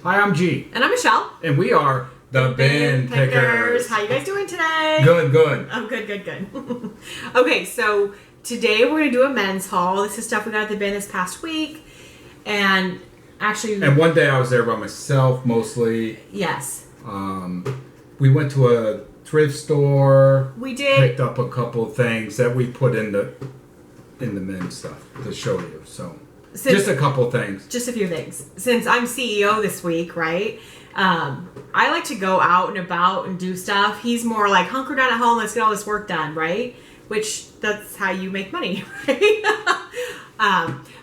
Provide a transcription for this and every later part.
Hi, I'm G. And I'm Michelle. And we are the Bin Pickers. How you guys doing today? Good. Oh, good. Okay, so today we're going to do a men's haul. This is stuff we got at the bin this past week. And actually... And one day I was there by myself, mostly. Yes. We went to a thrift store. We did. Picked up a couple of things that we put in the men's stuff to show you. So... just a couple things. Just a few things. Since I'm CEO this week, right? I like to go out and about and do stuff. He's more like, hunker down at home, let's get all this work done, right? Which, that's how you make money, right?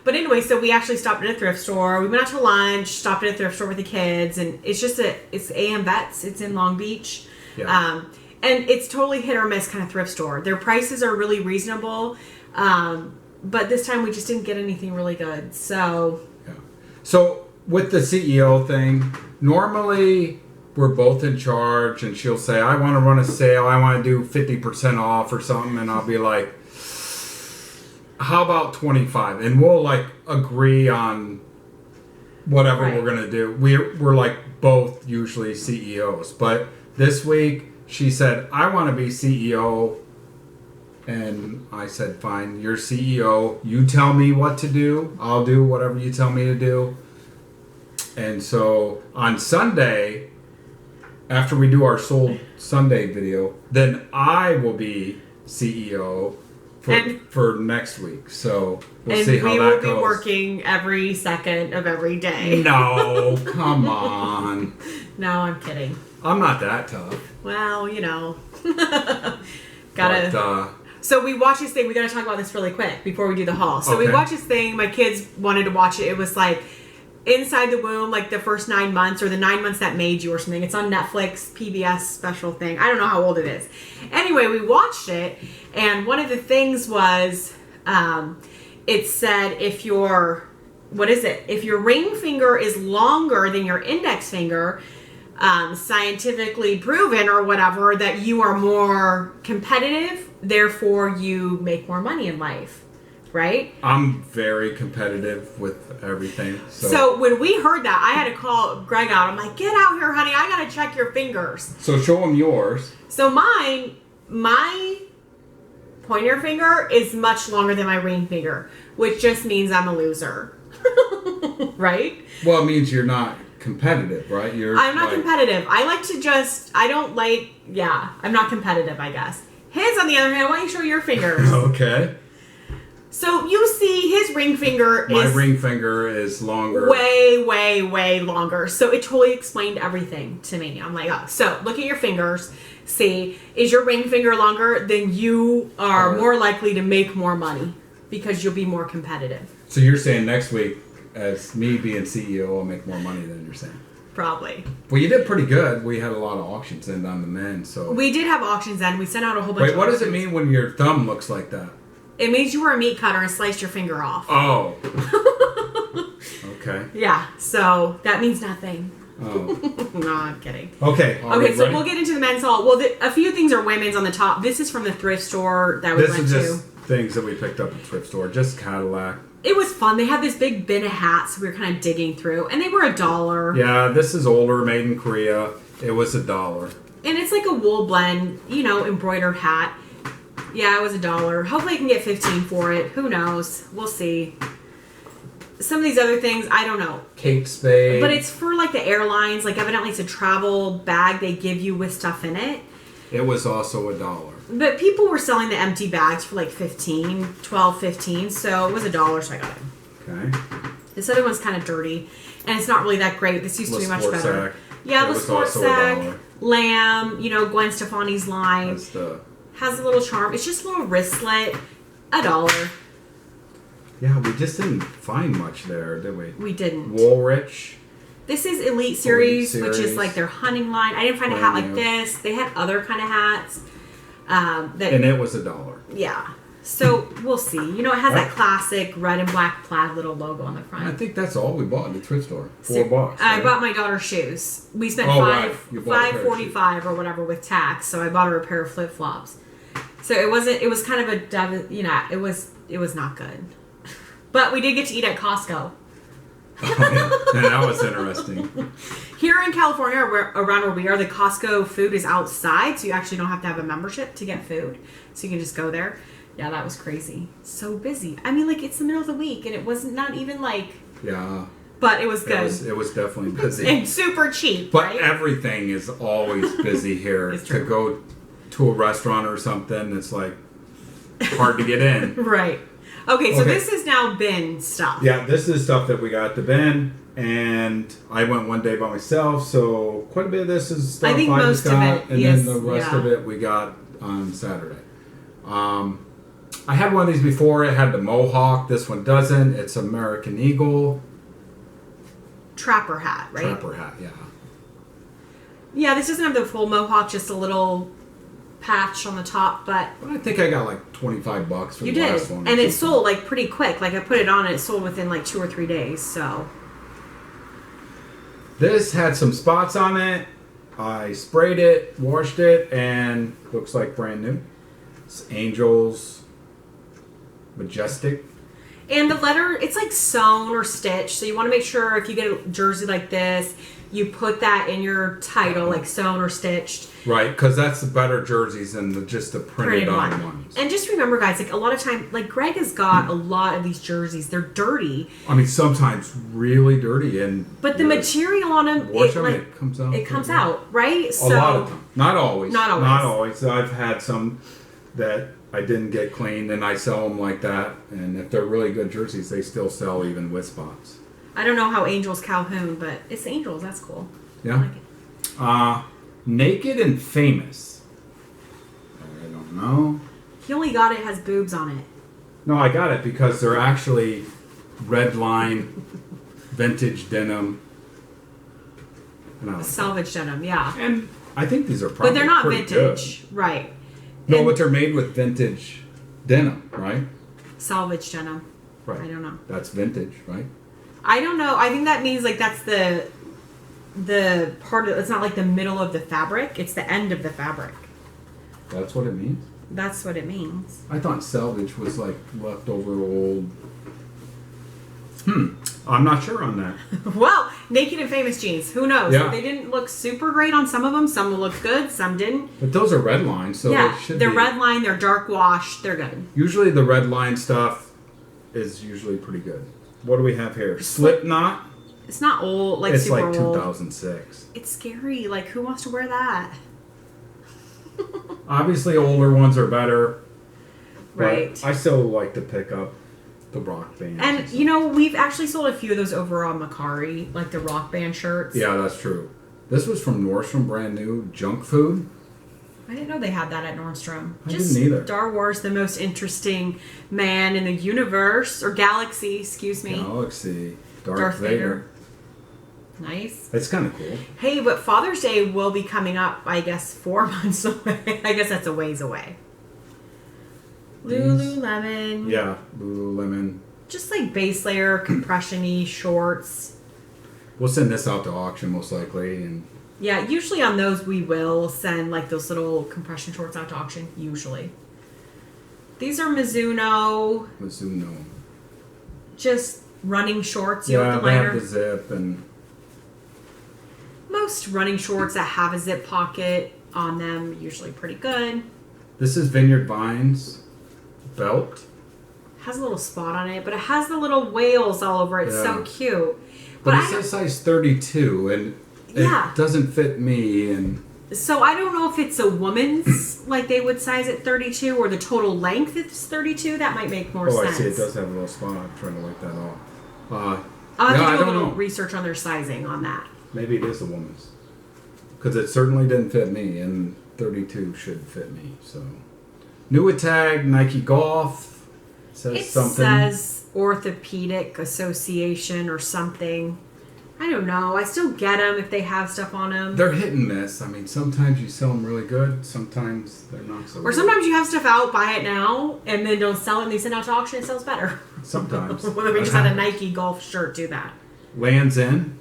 But anyway, so we actually stopped at a thrift store. We went out to lunch, stopped at a thrift store with the kids, and it's just it's AM Vets. It's in Long Beach. Yeah. And it's totally hit or miss kind of thrift store. Their prices are really reasonable. But this time we just didn't get anything really good. So, yeah. So with the CEO thing, normally we're both in charge, and she'll say, "I want to run a sale. I want to do 50% off or something," and I'll be like, "How about 25?" And we'll like agree on whatever we're gonna do. We're like both usually CEOs, but this week she said, "I want to be CEO." And I said, fine, you're CEO. You tell me what to do. I'll do whatever you tell me to do. And so on Sunday, after we do our Sold Sunday video, then I will be CEO for next week. So we'll see how that goes. And we will be working every second of every day. No, come on. No, I'm kidding. I'm not that tough. Well, you know. So we watched this thing. We got to talk about this really quick before we do the haul. So we watched this thing. My kids wanted to watch it. It was like Inside the Womb, like the first 9 months or the 9 months that made you or something. It's on Netflix, PBS special thing. I don't know how old it is. Anyway, we watched it. And one of the things was it said if your ring finger is longer than your index finger, scientifically proven or whatever, that you are more competitive, therefore you make more money in life, right? I'm very competitive with everything. So when we heard that, I had to call Greg out. I'm like, get out here, honey. I got to check your fingers. So show him yours. So my pointer finger is much longer than my ring finger, which just means I'm a loser. Right? Well, it means you're not competitive, right? I'm not competitive. I like to I'm not competitive, I guess. His, on the other hand, why don't you show your fingers? Okay. So you see his ring finger My ring finger is longer. Way longer. So it totally explained everything to me. I'm like, oh, so look at your fingers. See, is your ring finger longer? Then you are more likely to make more money because you'll be more competitive. So you're saying next week, as me being CEO, I'll make more money than you're saying? Probably. Well, you did pretty good. We had a lot of auctions in on the men, so... We did have auctions in. We sent out a whole bunch of what auctions. does it mean when your thumb looks like that? It means you were a meat cutter and sliced your finger off. Oh. Okay. Yeah, so that means nothing. Oh. No, I'm kidding. Okay. Okay, so we'll get into the men's haul. Well, a few things are women's on the top. This is from the thrift store that we went to. This is just things that we picked up at the thrift store. Just Cadillac. It was fun. They had this big bin of hats we were kind of digging through, and they were $1. Yeah, this is older, made in Korea. It was $1. And it's like a wool blend, embroidered hat. Yeah, it was $1. Hopefully I can get 15 for it. Who knows? We'll see. Some of these other things, I don't know. Kate Spade. But it's for like the airlines. Like evidently it's a travel bag they give you with stuff in it. It was also $1. But people were selling the empty bags for like $15, so it was $1, so I got it. Okay. This other one's kind of dirty, and it's not really that great. This used to be much better. Yeah, the sports sack, Lamb, Gwen Stefani's line. Has a little charm. It's just a little wristlet, $1. Yeah, we just didn't find much there, did we? We didn't. Woolrich. This is Elite Series, which is like their hunting line. I didn't find a hat like this. They had other kind of hats. And it was $1. Yeah. So we'll see. It has that classic red and black plaid little logo on the front. I think that's all we bought in the thrift store. $4. Right? I bought my daughter's shoes. We spent $5.45 or whatever with tax. So I bought her a pair of flip flops. So it wasn't. It was kind of a. It was not good. But we did get to eat at Costco. Oh, yeah. That was interesting. Here in California, around where we are, the Costco food is outside, so you actually don't have to have a membership to get food. So you can just go there. Yeah, that was crazy. So busy. I mean, like, it's the middle of the week, and it was not even like... Yeah. But it was good. It was definitely busy. And super cheap, But right? everything is always busy here. It's true. To go to a restaurant or something, it's like hard to get in. Right. Okay, so this is now bin stuff. Yeah, this is stuff that we got at the bin, and I went one day by myself, so quite a bit of this is stuff I think most just got, of it, and yes, then the rest yeah. of it we got on Saturday. I had one of these before. It had the Mohawk. This one doesn't. It's American Eagle. Trapper hat, right? Trapper hat, yeah. Yeah, this doesn't have the full Mohawk, just a little patch on the top, but... I think I got like $25 for You the did, last one. and it sold like pretty quick. Like I put it on and it sold within like 2 or 3 days, so... This had some spots on it. I sprayed it, washed it, and looks like brand new. It's Angels Majestic. And the letter, it's like sewn or stitched, so you want to make sure if you get a jersey like this, you put that in your title, like sewn or stitched. Right, because that's the better jerseys than just the printed on ones. And just remember, guys, like a lot of time, like Greg has got a lot of these jerseys. They're dirty. I mean, sometimes really dirty, but the material on them, it comes out. It comes out, right? A lot of them. Not always. Not always. Not always. I've had some that I didn't get cleaned, and I sell them like that. And if they're really good jerseys, they still sell even with spots. I don't know how Angels Calhoun, but it's Angels. That's cool. Yeah. I like it. Naked and Famous. I don't know. He only got it has boobs on it. No, I got it because they're actually red line, vintage denim. Salvage denim, yeah. And I think these are probably But they're not pretty vintage, good. right. No, And but they're made with vintage denim, right? salvage denim. Right. I don't know. That's vintage, right? I don't know. I think that means like that's the part of it's not like the middle of the fabric, it's the end of the fabric. That's what it means? That's what it means. I thought salvage was like leftover old. I'm not sure on that. Well, Naked and Famous jeans. Who knows? Yeah. They didn't look super great on some of them. Some looked good. Some didn't. But those are red line, so yeah, they should they're be. red line. They're dark wash. They're good. Usually the red line stuff is usually pretty good. What do we have here? Slipknot. It's not old. Like It's super like old. 2006. It's scary. Like who wants to wear that? Obviously, older ones are better. Right. But I still like to pick up the rock band. And you know, we've actually sold a few of those over on Macari, like the rock band shirts. Yeah, that's true. This was from Nordstrom, brand new junk food. I didn't know they had that at Nordstrom. I didn't either. Star Wars, the most interesting man in the universe or galaxy, excuse me. Galaxy. Darth Vader. Nice. It's kind of cool. Hey, but Father's Day will be coming up, I guess, 4 months away. I guess that's a ways away. Lululemon. Yeah, Lululemon. Just like base layer, compression-y shorts. We'll send this out to auction most likely, and Yeah, usually on those we will send like those little compression shorts out to auction, usually. These are Mizuno. Just running shorts, yeah, yoga they have liner. the zip and Most running shorts that have a zip pocket on them usually pretty good. this is Vineyard Vines belt. Has a little spot on it, but it has the little whales all over it. It's so Yeah. cute. But I it says size 32, and Yeah. it doesn't fit me. And So I don't know if it's a woman's, like they would size at 32, or the total length is 32. That might make more sense. I see it does have a little spot. I'm trying to wipe that off. I'll have no, to I do a don't little know. research on their sizing on that. Maybe it is a woman's, because it certainly didn't fit me, and 32 should fit me. So, new tag Nike Golf says It something. says Orthopedic Association or something. I don't know. I still get them if they have stuff on them. They're hit and miss. I mean, sometimes you sell them really good. Sometimes they're not so. Or good. sometimes you have stuff out, buy it now, and then don't sell it, and they send out to auction, it sells better. Sometimes. Whether we just had a Nike Golf shirt do that. Lands End.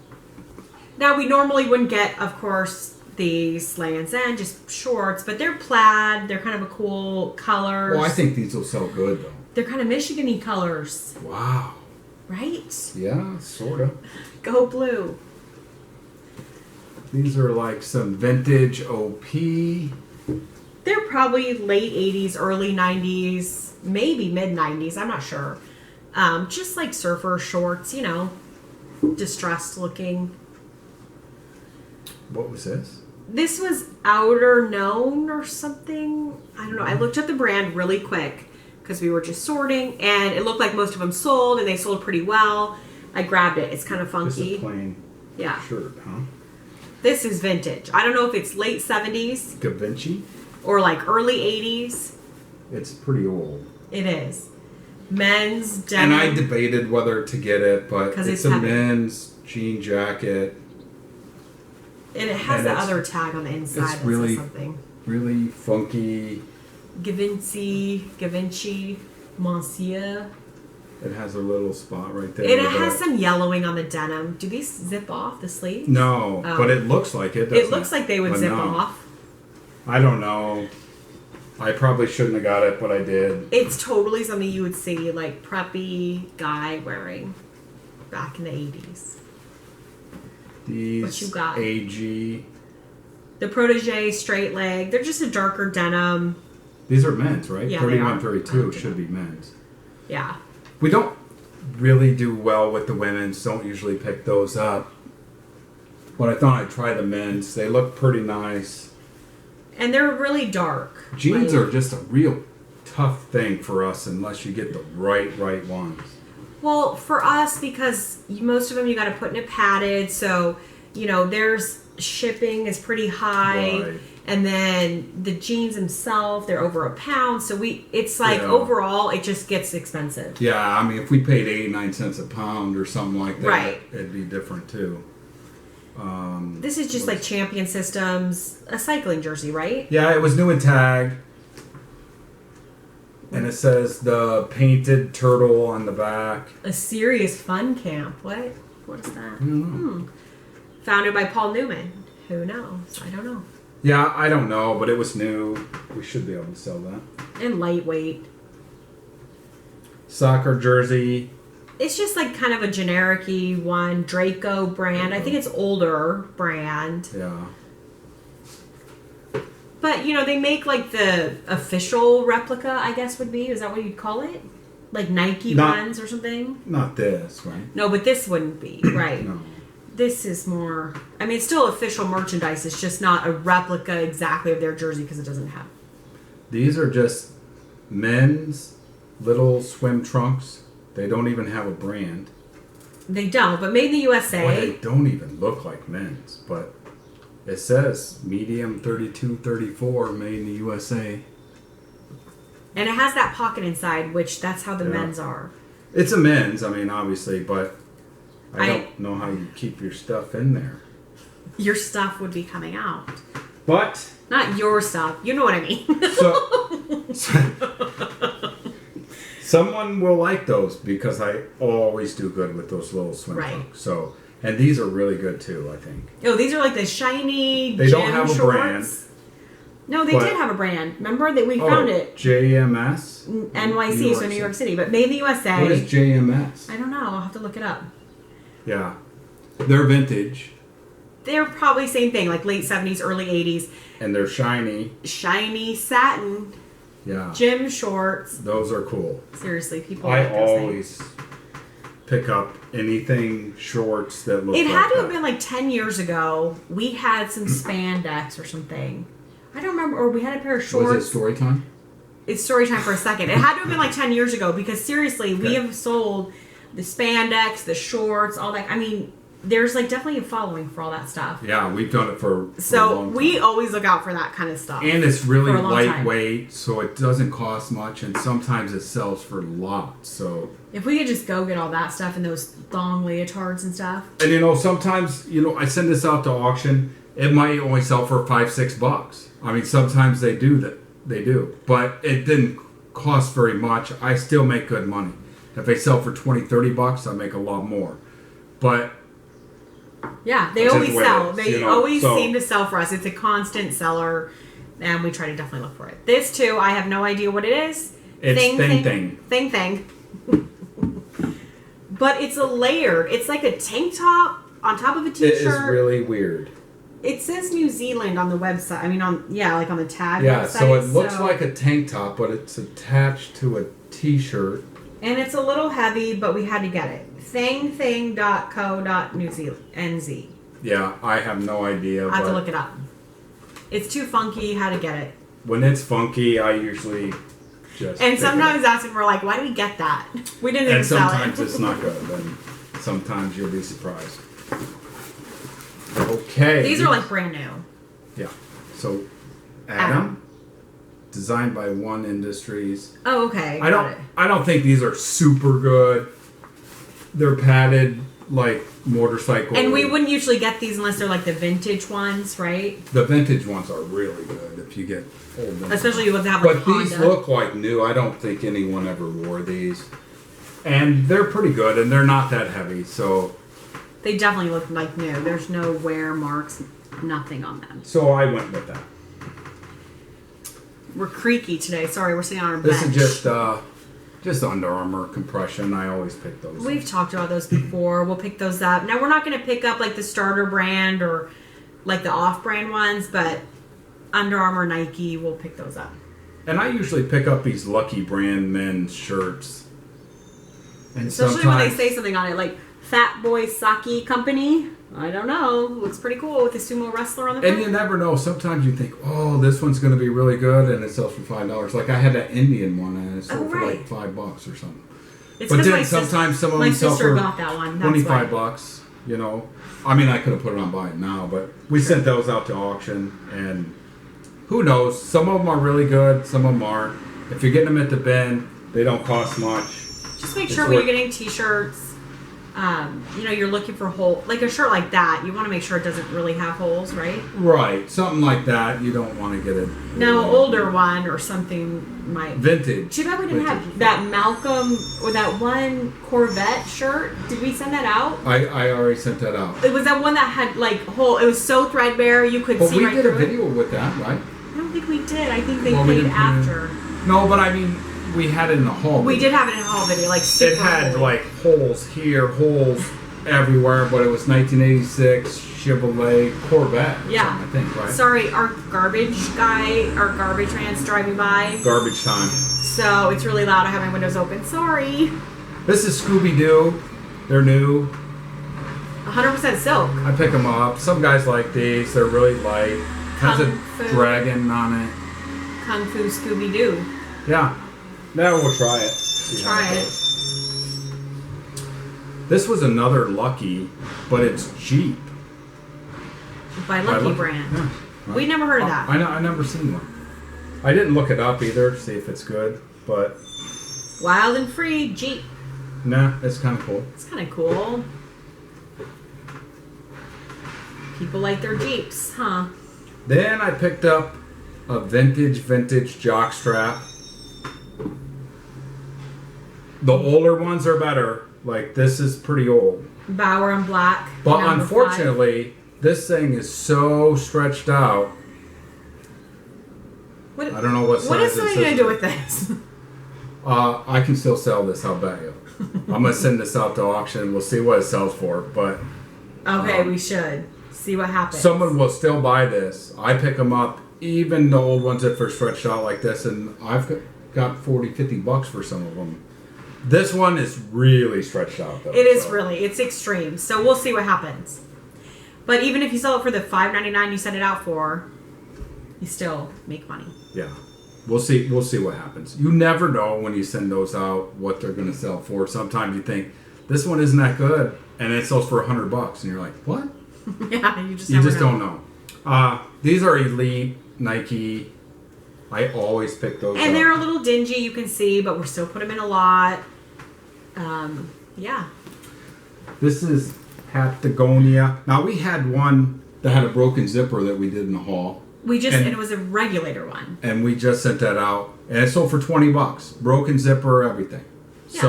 Now, we normally wouldn't get, of course, these Lands End, just shorts, but they're plaid. They're kind of a cool color. Well, I think these will sell good though. They're kind of Michigan-y colors. Wow. Right? Yeah, sort of. Go blue. These are like some vintage OP. They're probably late 80s, early 90s, maybe mid 90s. I'm not sure. Just like surfer shorts, you know, distressed looking. What was this? This was Outer Known or something. I don't know. I looked up the brand really quick because we were just sorting, and it looked like most of them sold, and they sold pretty well. I grabbed it. It's kind of funky. Just a plain shirt, huh? This is vintage. I don't know if it's late 70s. Da Vinci? Or like early 80s. It's pretty old. It is. Men's denim. And I debated whether to get it, but it's a men's jean jacket. And it has the other tag on the inside that says something. Really funky. Givenchy, Monsieur. It has a little spot right there. It has some yellowing on the denim. Do these zip off the sleeves? No, but it looks like it. It looks like they would zip off. I don't know. I probably shouldn't have got it, but I did. It's totally something you would see, like, preppy guy wearing back in the 80s. These what you got? AG. The Protégé straight leg. They're just a darker denim. These are men's, right? Yeah, 31, 32 should be men's. Yeah. We don't really do well with the women's. Don't usually pick those up. But I thought I'd try the men's. They look pretty nice. And they're really dark. Jeans are just a real tough thing for us unless you get the right ones. Well, for us, because most of them you got to put in a padded, so, you know, there's shipping is pretty high. Right. And then the jeans themselves, they're over £1. So it's like overall, it just gets expensive. Yeah, I mean, if we paid 89 cents a pound or something like that, right, it'd be different too. This is just like Champion Systems, a cycling jersey, right? Yeah, it was new and tagged. And it says the painted turtle on the back. A serious fun camp. What? What is that? I don't know. Founded by Paul Newman. Who knows? I don't know. Yeah, I don't know, but it was new. We should be able to sell that. And lightweight. Soccer jersey. It's just like kind of a generic-y one. Draco brand. I think it's older brand. Yeah. But, you know, they make like the official replica, I guess would be. Is that what you'd call it? Like Nike ones or something? Not this, right? No, but this wouldn't be, right? No. This is more... I mean, it's still official merchandise. It's just not a replica exactly of their jersey because it doesn't have... These are just men's little swim trunks. They don't even have a brand. They don't, but made in the USA. Boy, they don't even look like men's, but it says medium 32, 34, made in the USA. And it has that pocket inside, which that's how the men's are. It's a men's, I mean, obviously, but I don't know how you keep your stuff in there. Your stuff would be coming out. But... Not your stuff. You know what I mean. Someone will like those because I always do good with those little swim trunks. So, and these are really good too, I think. Oh, these are like the shiny They gym don't have shorts. A brand. No, they did have a brand. Remember that we found it? JMS? NYC, so New York City. But made in the USA. What is JMS? I don't know. I'll have to look it up. Yeah. They're vintage. They're probably same thing, like late 70s, early 80s. And they're shiny. Shiny satin. Yeah. Gym shorts. Those are cool. Seriously, people I like those always things. Pick up anything shorts that look It like had to that. have been like 10 years ago. We had some spandex or something. I don't remember. Or we had a pair of shorts. Was it story time? It's story time for a second. It had to have been like 10 years ago because seriously, we have sold the spandex, the shorts, all that. I mean, there's like definitely a following for all that stuff. Yeah, we've done it for a long time. We always look out for that kind of stuff. And it's really lightweight, so it doesn't cost much, and sometimes it sells for lots. So if we could just go get all that stuff and those thong leotards and stuff. And you know, sometimes I send this out to auction. It might only sell for $5-6. I mean, sometimes they do that. They do, but it didn't cost very much. I still make good money. If they sell for $20-30, I make a lot more. But yeah, they always sell. They always so, seem to sell for us. It's a constant seller, and we try to definitely look for it. This too, I have no idea what it is. It's thing. Thing. but it's a layered. It's like a tank top on top of a t-shirt. It is really weird. It says New Zealand on the website. I mean, like on the tag. Yeah, website, so it looks like a tank top, but it's attached to a t-shirt. And it's a little heavy, but we had to get it. Thing.co.nz. Yeah, I have no idea. I have to look it up. It's too funky. How to get it? When it's funky, I usually just. And sometimes that's when we're like, why do we get that? We didn't even sell it. And sometimes it's not good. And sometimes you'll be surprised. Okay. These are like brand new. Yeah. So, Adam, designed by One Industries. Oh, okay. I don't think these are super good. They're padded like motorcycle. And we wouldn't usually get these unless they're like the vintage ones, right? The vintage ones are really good if you get old ones. Especially you have to have like But these look like new. I don't think anyone ever wore these. And they're pretty good, and they're not that heavy, so. They definitely look like new. There's no wear marks, nothing on them. So I went with that. We're creaky today. Sorry, we're sitting on our bench. This is just Under Armour compression. I always pick those. We've talked about those before. We'll pick those up. Now, we're not going to pick up like the starter brand or like the off-brand ones, but Under Armour, Nike, we'll pick those up. And I usually pick up these Lucky Brand men's shirts. And especially when they say something on it, like Fat Boy Sake Company. I don't know. Looks pretty cool with the sumo wrestler on the front. And you never know. Sometimes you think, oh, this one's going to be really good, and it sells for $5. Like I had that Indian one, and it sold for like $5 or something. It's but then sometimes some of them sell for got that one. $25. You know, I mean, I could have put it on buy it now, but we sent those out to auction, and who knows? Some of them are really good, some of them aren't. If you're getting them at the bin, they don't cost much. Just make sure when you're getting t-shirts. You're looking for like a shirt like that, you want to make sure it doesn't really have holes, right? Right. Something like that, you don't want to get it. No, older one or something might. Vintage. Too bad we didn't have that Malcolm or that one Corvette shirt. Did we send that out? I already sent that out. It was that one that had like hole. It was so threadbare you could see right through it. But we did a video with that, right? I don't think we did. I think they paid after. No, but I mean, we had it in the haul. We did have it in a haul video, like super. It had like holes here, holes everywhere, but it was 1986 Chevrolet Corvette. Yeah, I think, right? Sorry, our garbage man's driving by. Garbage time. So it's really loud. I have my windows open. Sorry. This is Scooby Doo. They're new. 100% silk. I pick them up. Some guys like these. They're really light. Has a dragon on it. Kung Fu Scooby Doo. Yeah. Now we'll try it. Try it. This was another Lucky, but it's Jeep. By Lucky Brand. Yeah. We never heard of that. I never seen one. I didn't look it up either to see if it's good, but... Wild and Free Jeep. Nah, it's kind of cool. It's kind of cool. People like their Jeeps, huh? Then I picked up a vintage jockstrap. The older ones are better. Like, this is pretty old. Bauer and Black. But unfortunately, this thing is so stretched out. I don't know what size. What is something going to do with this? I can still sell this, I'll bet you. I'm going to send this out to auction. We'll see what it sells for. But okay, we should. See what happens. Someone will still buy this. I pick them up, even the old ones if they're stretched out like this, and I've got $40-$50 for some of them. This one is really stretched out, though. It's extreme. So we'll see what happens. But even if you sell it for the $5.99 you sent it out for, you still make money. Yeah, we'll see what happens. You never know when you send those out what they're going to sell for. Sometimes you think this one isn't that good, and it sells for $100, and you're like, what? Yeah, you just don't know. These are Elite Nike. I always pick those up. And they're a little dingy, you can see, but we're still put them in a lot. Yeah. This is Patagonia. Now, we had one that had a broken zipper that we did in the haul. And it was a regulator one. And we just sent that out. And it sold for $20. Broken zipper, everything. Yeah.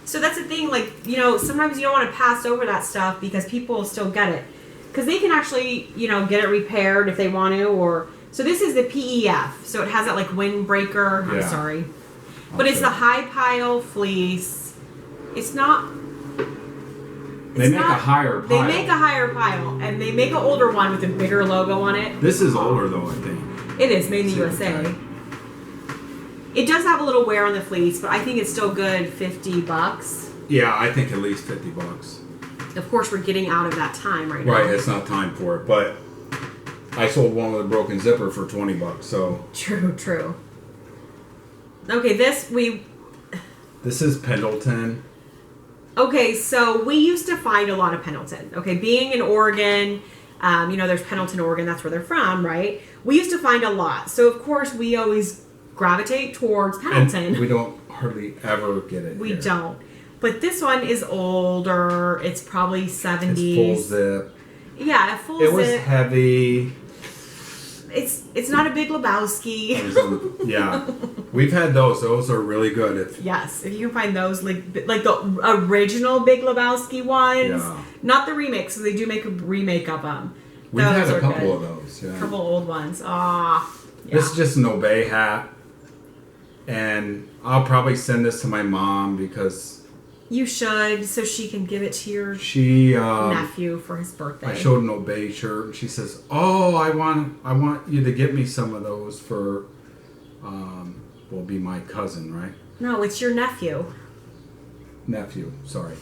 So that's the thing, like, sometimes you don't want to pass over that stuff because people will still get it. Because they can actually, get it repaired if they want to, so this is the PEF. So it has that, like, windbreaker. Yeah. I'm sorry. But it's the high pile fleece. It's not They make a higher pile. They make a higher pile, and they make an older one with a bigger logo on it. This is older though, I think. It is made in the USA. It does have a little wear on the fleece, but I think it's still good. $50. Yeah, I think at least $50. Of course, we're getting out of that time right now. Right, it's not time for it, but I sold one with a broken zipper for $20. So true. Okay, this is Pendleton. Okay, so we used to find a lot of Pendleton. Okay, being in Oregon, there's Pendleton, Oregon. That's where they're from, right? We used to find a lot. So, of course, we always gravitate towards Pendleton. And we don't hardly ever get it. We don't. But this one is older. It's probably 70s. It's full zip. Yeah, full zip. It was heavy. It's not a Big Lebowski. Yeah. We've had those. Those are really good. Yes, if you can find those, like the original Big Lebowski ones. Yeah. Not the remix, so they do make a remake of them. We've those had a couple good. of those, yeah. A couple old ones. Yeah. This is just an Obey hat. And I'll probably send this to my mom because... You should, so she can give it to your nephew for his birthday. I showed an Obey shirt, and she says, "Oh, I want you to get me some of those for, will be my cousin, right?" No, it's your nephew. Nephew, sorry.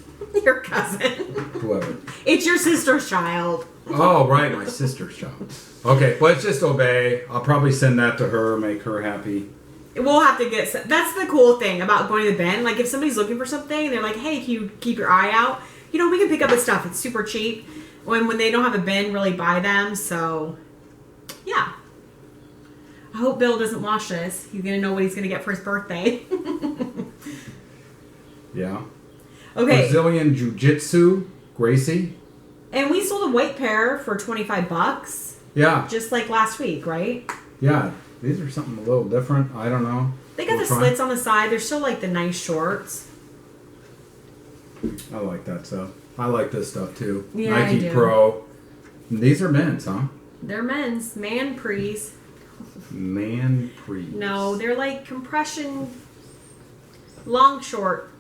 Your cousin. Whoever. It's your sister's child. Oh, right, my sister's child. Okay, but it's just Obey. I'll probably send that to her, make her happy. We'll have to get... That's the cool thing about going to the bin. Like, if somebody's looking for something, and they're like, hey, can you keep your eye out? We can pick up the stuff. It's super cheap. When they don't have a bin, really buy them. So, yeah. I hope Bill doesn't watch this. He's going to know what he's going to get for his birthday. Yeah. Okay. Brazilian Jiu-Jitsu, Gracie. And we sold a white pair for $25. Yeah. Just like last week, right? Yeah. These are something a little different. I don't know. They got the slits on the side. They're still like the nice shorts. I like that stuff. I like this stuff too. Yeah, Nike I do. Pro. These are men's, huh? They're men's. Man prees. Man prees. No, they're like compression long short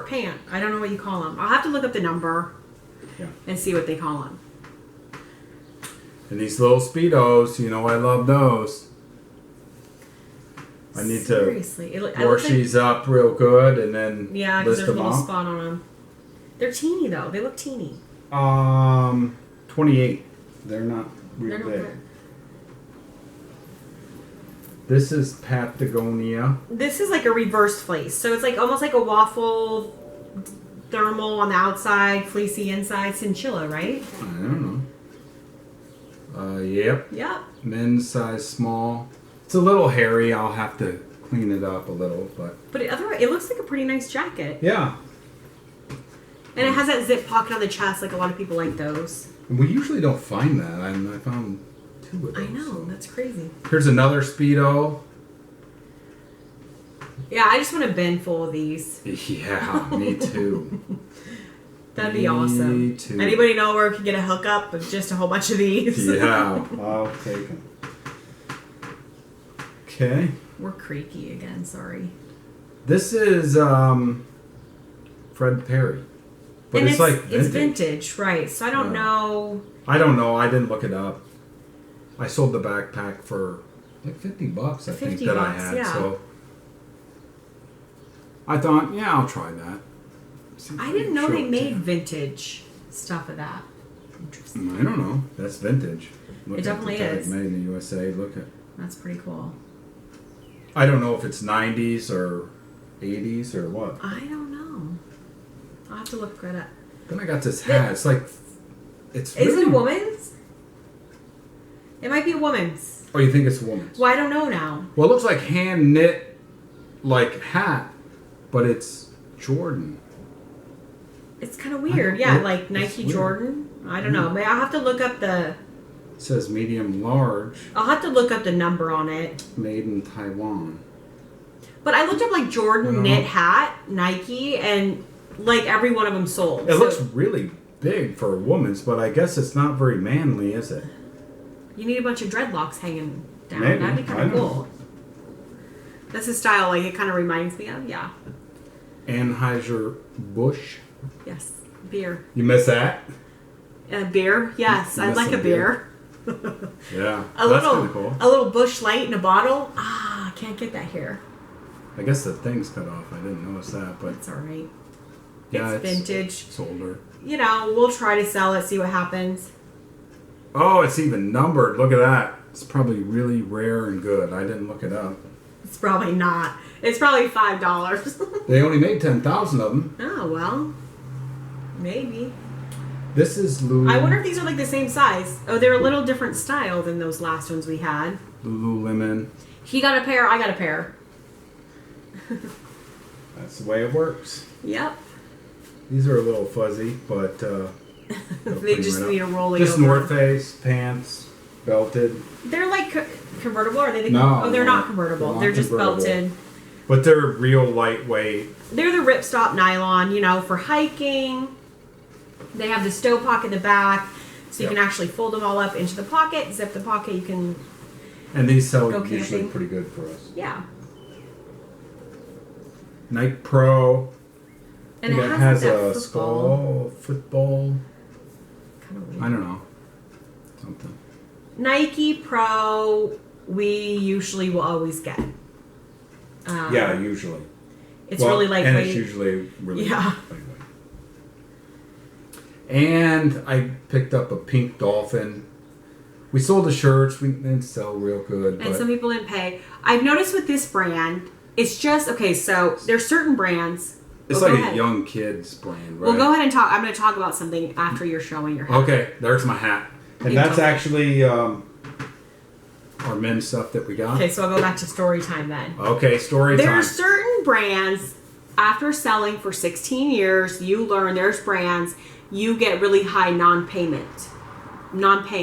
pant. I don't know what you call them. I'll have to look up the number and see what they call them. And these little Speedos, I love those. I need to wash these up real good and then because there's a little spot on them. They're teeny though. They look teeny. 28. They're not real big. This is Patagonia. This is like a reverse fleece. So it's like almost like a waffle thermal on the outside, fleecy inside, chinchilla, right? I don't know. Yep. Yep. Men's size small. It's a little hairy. I'll have to clean it up a little, but it looks like a pretty nice jacket. Yeah. And it has that zip pocket on the chest, like a lot of people like those. We usually don't find that. I found 2 of those. I know, that's crazy. Here's another Speedo. Yeah, I just want a bin full of these. Yeah, me too. That'd be awesome. Me too. Anybody know where we could get a hookup of just a whole bunch of these? Yeah, I'll take them. Okay. We're creaky again, sorry. This is Fred Perry. But and it's like vintage. It's vintage, right. So I don't know. I don't know. I didn't look it up. I sold the backpack for like $50, I think, that I had. Yeah. So I thought, I'll try that. I didn't know they made vintage stuff of that. Interesting. I don't know. That's vintage. Look it definitely is. Made in the USA. Look at. That's pretty cool. I don't know if it's 90s or 80s or what. I don't know. I'll have to look at it. Then I got this hat. It's like, it's Is really... it a woman's? It might be a woman's. Oh, you think it's a woman's? Well, I don't know now. Well, it looks like hand knit, like hat, but it's Jordan. It's kind of weird. Yeah, like Nike Jordan. I don't know. I'll have to look up the... It says medium large. I'll have to look up the number on it. Made in Taiwan. But I looked up like Jordan knit hat, Nike, and like every one of them sold. It looks really big for a woman's, but I guess it's not very manly, is it? You need a bunch of dreadlocks hanging down. Maybe. That'd be kind of cool. That's a style like it kind of reminds me of. Yeah. Anheuser-Busch. Yes. Beer. You miss that? Beer? Yes, I'd like a beer. Yeah, that's kind of cool. A little Busch Light in a bottle. Ah, can't get that here. I guess the thing's cut off. I didn't notice that, but it's all right. Yeah, it's vintage. It's older. You know, we'll try to sell it, see what happens. Oh, it's even numbered. Look at that. It's probably really rare and good. I didn't look it up. It's probably not. It's probably $5. They only made 10,000 of them. Oh, well. Maybe. This is Lulu. I wonder if these are like the same size. Oh, they're a little different style than those last ones we had. Lululemon. He got a pair, I got a pair. That's the way it works. Yep. These are a little fuzzy, but they just need a rolling just over. North Face pants, belted. They're like convertible, or are they? No, oh, they're not convertible. They're just belted. But they're real lightweight. They're the ripstop nylon, you know, for hiking. They have the stow pocket in the back, so you can actually fold them all up into the pocket, zip the pocket. You can. And these sell go usually camping. pretty good for us. Yeah. Nike Pro. And it has a football. Kind of weird. I don't know. Something. Nike Pro, we usually will always get. Yeah, usually. It's really lightweight. And it's usually really lightweight. And I picked up a pink dolphin. We sold the shirts. We didn't sell real good. And some people didn't pay. I've noticed with this brand, it's just, okay, so there's certain brands. It's like a young kid's brand, right? Well, go ahead and talk. I'm going to talk about something after you're showing your hat. Okay, there's my hat. And that's actually our men's stuff that we got. Okay, so I'll go back to story time then. Okay, story time. There's certain brands, after selling for 16 years, you learn there's brands, you get really high non-paying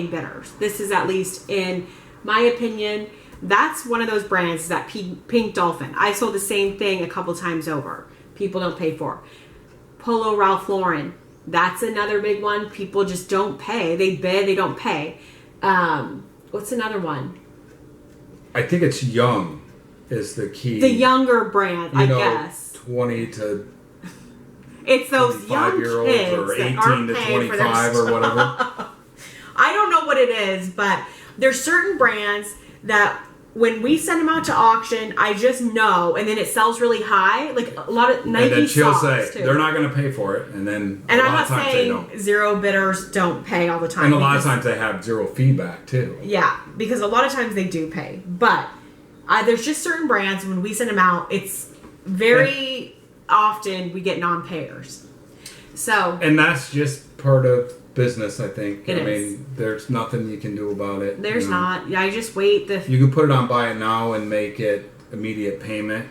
bidders. This is, at least in my opinion, that's one of those brands, is that Pink Dolphin. I sold the same thing a couple times over. People don't pay for. Polo Ralph Lauren. That's another big one. People just don't pay. They bid, they don't pay. What's another one? I think it's Young is the key. The younger brand, I guess. 20 to it's those young kids or 18 that aren't to paying 25 or whatever. I don't know what it is, but there's certain brands that when we send them out to auction, I just know, and then it sells really high. Like a lot of Nike and then she'll socks, say too. they're not going to pay for it, and then and a I'm lot not of times they don't. saying zero bidders don't pay all the time. And a lot of times they have zero feedback too. Yeah, because a lot of times they do pay, but there's just certain brands when we send them out, it's very often we get non-payers. So and that's just part of business, I think. I mean, there's nothing you can do about it. There's not. Yeah, I just wait. You can put it on buy it now and make it immediate payment.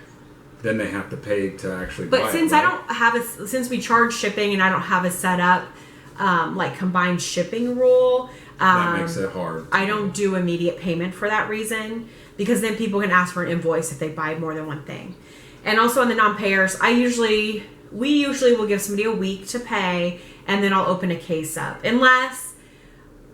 Then they have to pay to actually buy it. But since I don't have since we charge shipping and I don't have a set up like combined shipping rule, that makes it hard. I don't do immediate payment for that reason, because then people can ask for an invoice if they buy more than one thing. And also on the non-payers, we usually will give somebody a week to pay, and then I'll open a case up. Unless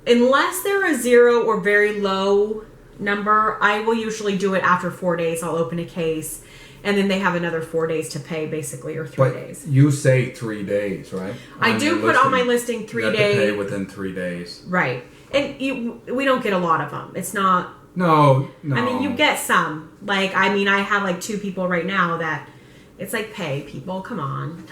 they're a zero or very low number, I will usually do it after 4 days. I'll open a case, and then they have another 4 days to pay, basically, or 3 days. You say 3 days, right? I do put on my listing 3 days. You have to pay within 3 days. Right. And we don't get a lot of them. It's not... No. I mean, you get some. Like, I mean, I have like 2 people right now that... It's like, pay people, come on.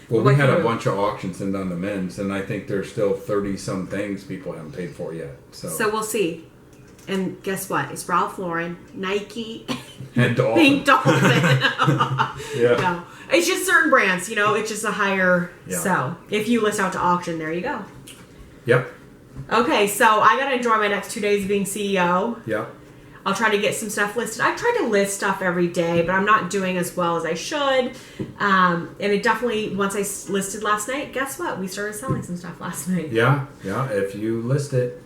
Well, we had a bunch of auctions in on the men's, and I think there's still 30-some things people haven't paid for yet. So we'll see. And guess what? It's Ralph Lauren, Nike, and Dolphin. Pink Dolphin. Yeah. No, it's just certain brands, you know, it's just a higher... Yeah. So, if you list out to auction, there you go. Yep. Okay, so I got to enjoy my next 2 days of being CEO. Yep. I'll try to get some stuff listed. I try to list stuff every day, but I'm not doing as well as I should. And it definitely, once I listed last night, guess what? We started selling some stuff last night. Yeah. If you list it,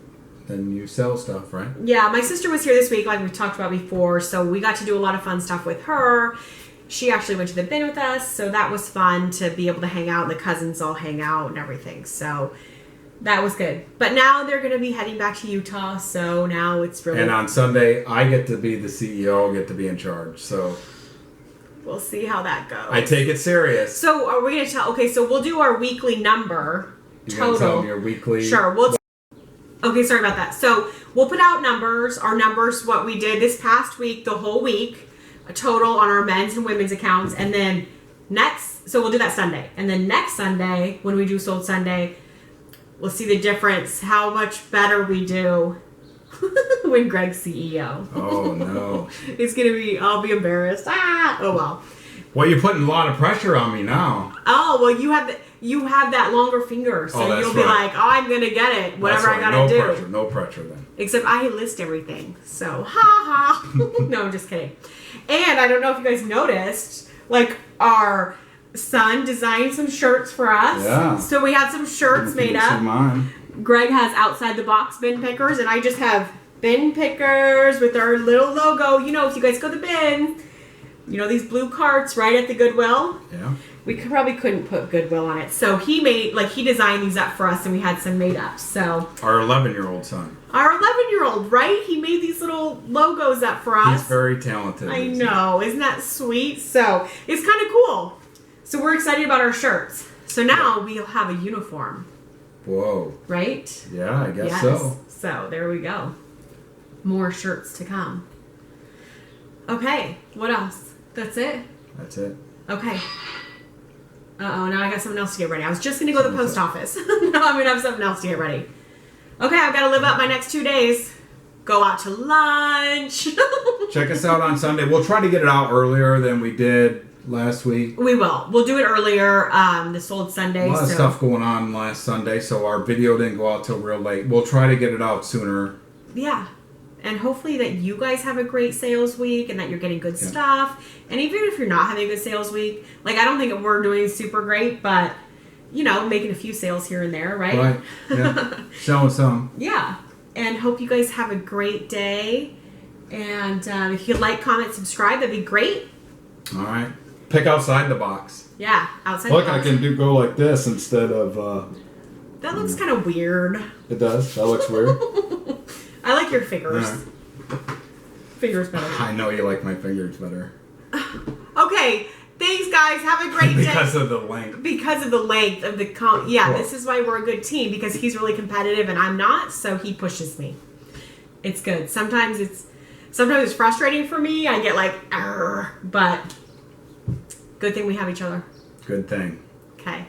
then you sell stuff, right? Yeah, my sister was here this week, like we talked about before, so we got to do a lot of fun stuff with her. She actually went to the bin with us, so that was fun to be able to hang out, and the cousins all hang out and everything. So that was good. But now they're going to be heading back to Utah, so now it's really... And on Sunday, I get to be the CEO, get to be in charge. So We'll see how that goes. I take it serious. So are we going to tell... Okay, so we'll do our weekly number. You're total. Gonna tell them your weekly... Sure. Okay, sorry about that. So we'll put out numbers. Our numbers, what we did this past week, the whole week, a total on our men's and women's accounts. And then so we'll do that Sunday. And then next Sunday, when we do Sold Sunday, we'll see the difference, how much better we do when Greg's CEO. Oh, no. I'll be embarrassed. Oh, well. Well, you're putting a lot of pressure on me now. Oh, well, you have that longer finger, so you'll be like, oh, I'm going to get it, whatever I got to do. No pressure then. Except I list everything, so ha. No, I'm just kidding. And I don't know if you guys noticed, like, our son designed some shirts for us. Yeah. So we have some shirts made up. Mine. Greg has outside the box bin pickers, and I just have bin pickers with our little logo. You know, if you guys go to the bin, you know these blue carts right at the Goodwill? Yeah. We probably couldn't put Goodwill on it. So he designed these up for us, and we had some made up. So our 11-year-old son. Our 11-year-old, right? He made these little logos up for us. He's very talented. I know. Isn't that sweet? So it's kind of cool. So we're excited about our shirts. So now we'll have a uniform. Whoa. Right? Yeah, I guess so. So there we go. More shirts to come. Okay. What else? That's it? That's it. Okay. Uh-oh, now I got something else to get ready. I was just going to go to the post office. Now I'm going to have something else to get ready. Okay, I've got to live up my next 2 days. Go out to lunch. Check us out on Sunday. We'll try to get it out earlier than we did last week. We will. We'll do it earlier, this Sold Sunday. A lot of stuff going on last Sunday, so our video didn't go out till real late. We'll try to get it out sooner. Yeah. And hopefully that you guys have a great sales week and that you're getting good stuff. And even if you're not having a good sales week, like I don't think we're doing super great, but you know, making a few sales here and there, right? Right. Yeah. Selling some. Yeah. And hope you guys have a great day. And if you like, comment, subscribe, that'd be great. All right. Pick outside the box. Yeah, outside Look, the box. I can go like this instead of... that looks kind of weird. It does? That looks weird? I like your fingers. Fingers better. I know you like my fingers better. Okay. Thanks, guys. Have a great day. Because of the length. Because of the length of the... This is why we're a good team. Because he's really competitive and I'm not. So he pushes me. It's good. Sometimes it's frustrating for me. I get like... But good thing we have each other. Good thing. Okay.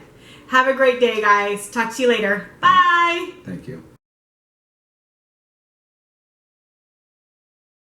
Have a great day, guys. Talk to you later. Bye. Thank you.